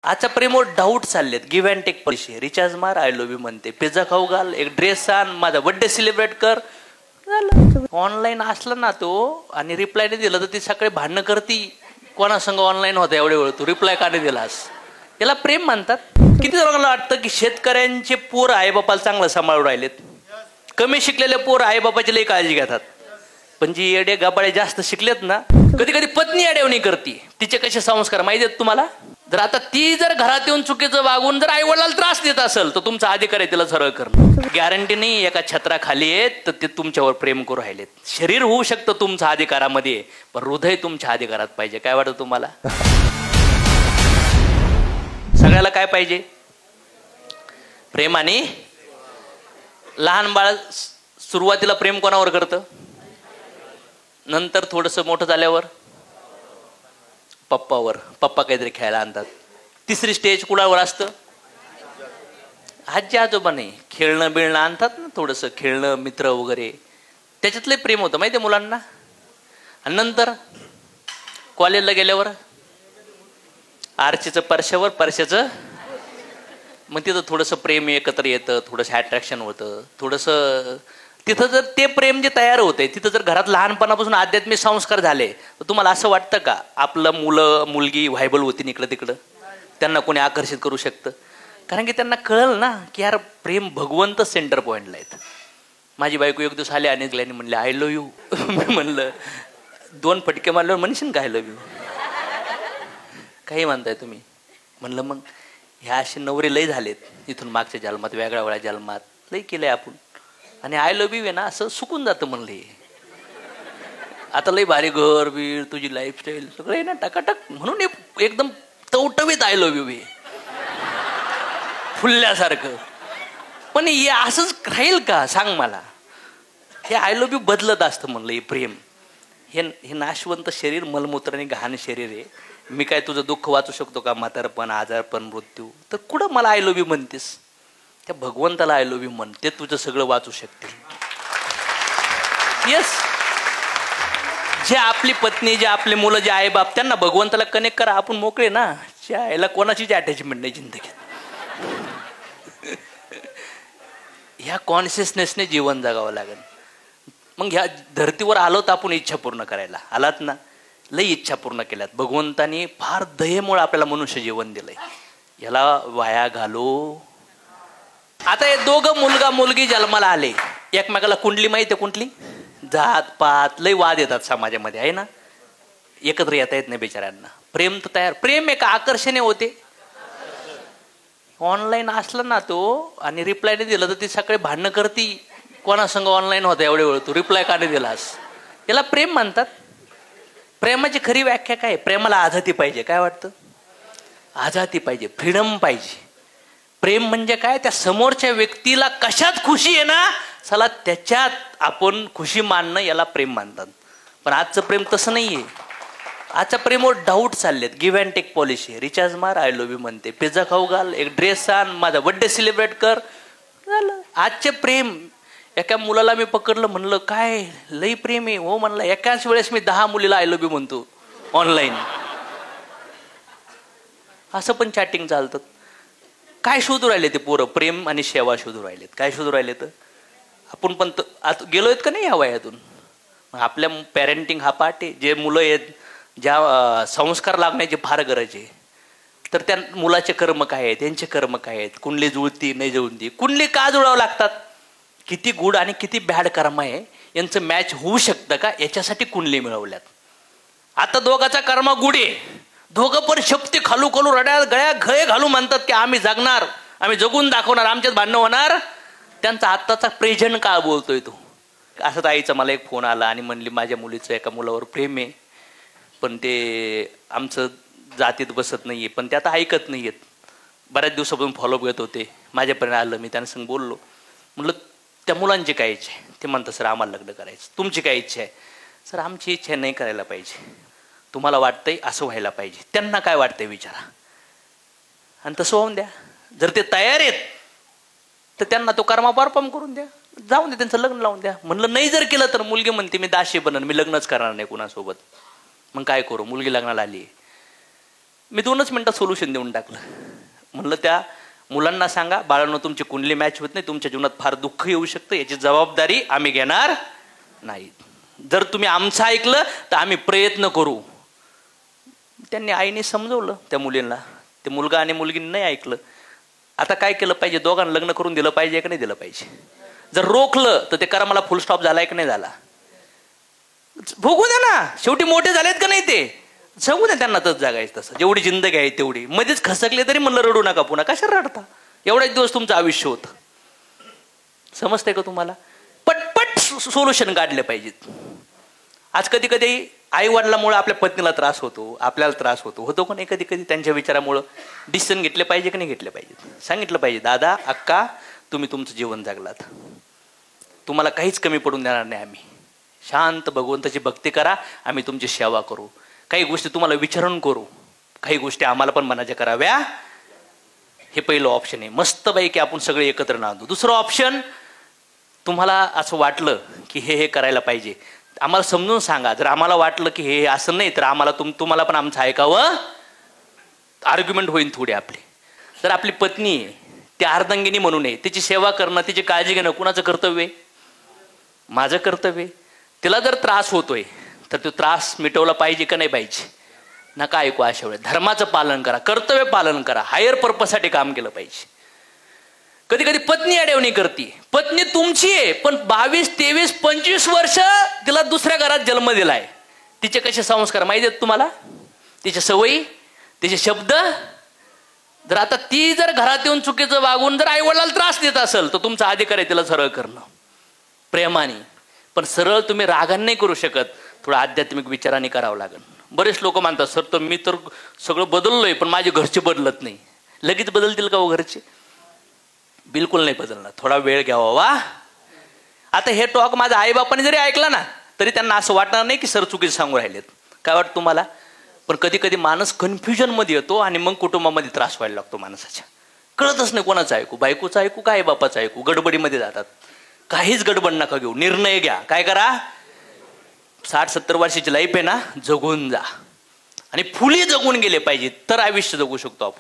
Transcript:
आजच्या प्रेमवर डाऊट चाललेत. गिव्ह अँड टेक पैसे, रिचार्ज मार, आय लव्ह यू म्हणते, पिझ्झा खाऊ घाल, एक ड्रेस आण, माझा बर्थडे सेलिब्रेट कर. ऑनलाईन असला ना तो आणि रिप्लाय नाही दिला तर ती सकाळी भांडणं करती, कोणासंग ऑनलाईन होता एवढे वेळ, तू रिप्लाय का नाही दिलास. याला प्रेम म्हणतात. किती जणांना वाटतं की शेतकऱ्यांचे पोर आईबापाला चांगलं सांभाळून राहिलेत, कमी शिकलेले पोर आईबापाची लई काळजी घेतात. पण जी येडे गबाळे जास्त शिकलेत ना, कधी कधी पत्नी अडवणी करते. तिचे कसे संस्कार माहिती आहेत तुम्हाला. जर आता ती जर घरात येऊन चुकीचं वागून जर आईवडिलाला त्रास देत असेल तर तुमचा अधिकार आहे तिला सरळ करणं. गॅरंटी नाही एका छत्राखाली आहेत तर ते तुमच्यावर प्रेम करू राहिलेत. शरीर होऊ शकतं तुमच्या अधिकारामध्ये, पण हृदय तुमच्या अधिकारात पाहिजे. काय वाटतं तुम्हाला. सगळ्याला काय पाहिजे, प्रेम. आणि लहान बाळ सुरुवातीला प्रेम कोणावर करतं, नंतर थोडस मोठं झाल्यावर पप्पावर. पप्पा काहीतरी खेळायला आणतात. तिसरी स्टेज कुणावर असतं, आजी आजोबा नाही, खेळणं बिळणं आणतात ना, थोडंसं खेळणं मित्र वगैरे, त्याच्यातलं प्रेम होतं माहिती आहे मुलांना. आणि नंतर कॉलेजला गेल्यावर आरचीचं परशावर, परशाचं मग तिथं थोडंसं प्रेम एकत्र येतं, थोडंसं अट्रॅक्शन होतं, थोडंसं तिथं जर ते प्रेम जे तयार होते तिथं जर घरात लहानपणापासून आध्यात्मिक संस्कार झाले तर तुम्हाला असं वाटतं का आपलं मुलं मुलगी व्हायबल होती इकडं तिकडं, त्यांना कोणी आकर्षित करू शकतं. कारण की त्यांना कळलं ना की यार प्रेम भगवंत सेंटर पॉईंटला आहेत. माझी बायको एक दिवस आले आणि म्हणले आय लव्ह यू. मी म्हणलं 2 फटके मारल्यावर म्हणशील का आय लव्ह यू, काही म्हणताय तुम्ही. म्हणलं मग ह्या असे नवरे लय झालेत इथून मागच्या जन्मात, वेगळ्या वेगळ्या जन्मात लय केलंय आपण, आणि आय लव्ह यू आहे ना असं सुकून जातं म्हणले. आता लय भारी घर बीर, तुझी लाईफस्टाईल सगळं आहे ना टकाटक, म्हणून एकदम टवटवीत आय लव्ह यू आहे फुलल्यासारखं. पण हे असंच राहील का सांग मला. हे आय लव्ह यू बदलत असतं म्हणलं. हे प्रेम हे नाशवंत शरीर, मलमूत्राने घाण शरीर आहे. मी काय तुझं दुःख वाचू शकतो का, म्हातारपण, आजारपण, मृत्यू. तर कुठं मला आय लव्ह यू म्हणतेस, त्या भगवंताला आय लव्ह यू म्हण, ते तुझं सगळं वाचू शकतील. येस, जे आपली पत्नी, जे आपले मुलं, जे आई बाप, त्यांना भगवंताला कनेक्ट करा, आपण मोकळे ना. याला कोणाचीच अटॅचमेंट नाही जिंदगीत. ह्या कॉन्शियसनेसने जीवन जगावं लागेल. मग ह्या धर्तीवर आलो तर आपण इच्छा पूर्ण करायला आलात ना. लई इच्छा पूर्ण केल्यात भगवंतानी. फार दयेमुळे आपल्याला मनुष्य जीवन दिलंय, याला वाया घालो. आता हे दोघं मुलगा मुलगी जन्माला आले, एकमेकाला कुंडली माहिती आहे, कुंडली जात पात लय वाद येतात समाजामध्ये आहे ना, एकत्र येता येत नाही बिचाऱ्यांना. प्रेम तर तयार, प्रेम एक आकर्षणे होते. ऑनलाईन असला ना तो आणि रिप्लाय नाही दिला तर ती सकाळी भांडणं करती, कोणासंग ऑनलाईन होता एवढे वेळ, तू रिप्लाय का नाही दिलास. याला प्रेम म्हणतात. प्रेमाची खरी व्याख्या काय, प्रेमाला आझादी पाहिजे. काय वाटतं, आझादी पाहिजे, फ्रीडम पाहिजे. प्रेम म्हणजे काय, त्या समोरच्या व्यक्तीला कशात खुशी आहे ना, चला त्याच्यात आपण खुशी मानणं, याला प्रेम मानतात. पण आजचं प्रेम तसं नाहीये. आजच्या प्रेमवर डाऊट चाललेत. Give and take policy, recharge मार, आय लव्ह यू म्हणते, पिझ्झा खाऊ घाल, एक ड्रेस आण, माझा बर्थडे सेलिब्रेट कर, झालं. आजचे प्रेम. एका मुलाला मी पकडलं, म्हणलं काय लई प्रेम आहे. हो म्हणलं, एकाच वेळेस मी 10 मुलीला आय लव्ह यू म्हणतो ऑनलाईन. असं पण चॅटिंग चालतं. काय शोधू राहिले ते पोरं, प्रेम आणि सेवा शोधू राहिलेत. काय शोधू राहिले तर आपण पण गेलो आहेत का नाही या वयातून. आपल्या पॅरेंटिंग हा पार्ट आहे. जे मुलं आहेत, ज्या संस्कार लागण्याची फार गरज आहे, तर त्या मुलाचे कर्म काय आहेत, त्यांचे कर्म काय आहेत, कुंडली जुळती नाही जुळती, कुंडली का जुळावं लागतात, किती गुड आणि किती बॅड कर्म आहे यांचं मॅच होऊ शकतं का, याच्यासाठी कुंडली मिळवल्यात. आता दोघाचा कर्म गुड आहे, दोघं पण शक्ती खालू खालू रड्या गळ्या गळे घालू म्हणतात की आम्ही जगणार, आम्ही जगून दाखवणार, आमच्यात भांडणं होणार. त्यांचा आत्ताचा प्रेझेंट काळ बोलतोय तो. असंच आईचा मला एक फोन आला आणि म्हणली माझ्या मुलीचं एका मुलावर प्रेम आहे, पण ते आमचं जातीत बसत नाहीये, पण ते आता ऐकत नाहीयेत. बऱ्याच दिवसापासून फॉलोअप घेत होते, माझ्यापर्यंत आलं. मी त्यांना संग बोललो, म्हटलं त्या मुलांची काय इच्छा आहे. ते म्हणतात सर आम्हाला लग्न करायचं. तुमची काय इच्छा आहे. सर आमची इच्छा नाही करायला पाहिजे, तुम्हाला वाटतंय असं व्हायला पाहिजे. त्यांना काय वाटतंय विचारा आणि तसं होऊन द्या. जर ते तयार आहेत तर त्यांना तो कर्मा परफॉर्म करून द्या, जाऊन द्या, त्यांचं लग्न लावून द्या. म्हणलं नाही जर केलं तर मुलगी म्हणते मी दाशी बनन, मी लग्नच करणार नाही कुणासोबत. मग काय करू, मुलगी लग्नाला आली. मी 2च मिनिटात सोल्युशन देऊन टाकलं. म्हणलं त्या मुलांना सांगा, बाळांनो तुमची कुंडली मॅच होत नाही, तुमच्या जीवनात फार दुःख येऊ शकतं, याची जबाबदारी आम्ही घेणार नाही. जर तुम्ही आमचं ऐकलं तर आम्ही प्रयत्न करू. त्यांनी आईने समजवलं त्या मुलींना. ते मुलगा आणि मुलगीने नाही ऐकलं. आता काय केलं पाहिजे? दोघांना लग्न करून दिलं पाहिजे का नाही दिलं पाहिजे? जर रोखलं तर ते करा मला फुल स्टॉप झालाय की नाही झाला? भोगू द्या ना, शेवटी मोठे झालेत का नाही ते, जगू द्या त्यांना तसं जगायचं. तसं जेवढी जिंदगी आहे तेवढी. मध्येच खसकले तरी म्हणलं रडू नका पुन्हा. कशाला रडता? एवढाच दिवस तुमचं आयुष्य होतं. समजतंय का तुम्हाला? पटपट सोल्युशन काढले पाहिजेत. आज कधी कधी आई वडिलांमुळे आपल्या पत्नीला त्रास होतो, आपल्याला त्रास होतो का नाही? कधी कधी त्यांच्या विचारामुळं डिसिजन घेतले पाहिजे की नाही घेतले पाहिजेत? सांगितलं पाहिजे, दादा अक्का तुम्ही तुमचं जीवन जगलात, तुम्हाला काहीच कमी पडून देणार नाही आम्ही. शांत भगवंताची भक्ती करा, आम्ही तुमची सेवा करू, काही गोष्टी तुम्हाला विचारून करू, काही गोष्टी आम्हाला पण मनाच्या कराव्या. हे पहिलं ऑप्शन आहे. मस्तपैकी आपण सगळे एकत्र नांदू. दुसरं ऑप्शन, तुम्हाला असं वाटलं की हे करायला पाहिजे, आम्हाला समजून सांगा. जर आम्हाला वाटलं की हे असं नाही तर आम्हाला तुम्हाला पण आमचं ऐकावं, आर्ग्युमेंट होईल थोडी आपली. जर आपली पत्नी आहे, ती अर्धांगिनी म्हणून आहे, तिची सेवा करणं, तिची काळजी घेणं कुणाचं कर्तव्य आहे? माझं कर्तव्य आहे. तिला जर त्रास होतोय तर तो त्रास मिटवला पाहिजे का नाही पाहिजे? नका ऐकू अशा वेळेस. धर्माचं पालन करा, कर्तव्य पालन करा, हायर पर्पजसाठी काम केलं पाहिजे. कधी कधी पत्नी अडवणी करते. पत्नी तुमची आहे पण 22, 23, 25 वर्ष तिला दुसऱ्या घरात जन्म दिलाय. तिचे कसे संस्कार माहिती आहेत तुम्हाला? तिच्या सवयी, तिचे शब्द. जर आता ती जर घरात येऊन चुकीचं वागून जर आईवडिलाला त्रास देत असेल तर तुमचा अधिकार आहे तिला सरळ करणं, प्रेमाने. पण सरळ तुम्ही रागाने नाही करू शकत, थोडं आध्यात्मिक विचाराने करावं लागेल. बरेच लोक मानतात, सर तर मी तर सगळं बदललोय पण माझे घरचे बदलत नाही. लगेच बदलतील का हो घरचे? बिलकुल नाही बदलणार. थोडा वेळ घ्यावा. वा, आता हे टॉक माझ्या आईबापाने जरी ऐकला ना तरी त्यांना असं वाटणार नाही की सर चुकीचं सांगू राहिलेत. काय वाटतं तुम्हाला? पण कधी कधी माणूस कन्फ्युजन मध्ये येतो आणि मग कुटुंबामध्ये त्रास व्हायला लागतो माणसाच्या. कळतच नाही कोणाचं ऐकू, बायकोचं ऐकू का आईबापाचं ऐकू. गडबडीमध्ये जातात. काहीच गडबड नका घेऊ, निर्णय घ्या. काय करा? 60-70 वर्षाची लाईफ आहे ना, जगून जा. आणि फुली जगून गेले पाहिजे तर आयुष्य जगू शकतो आपण.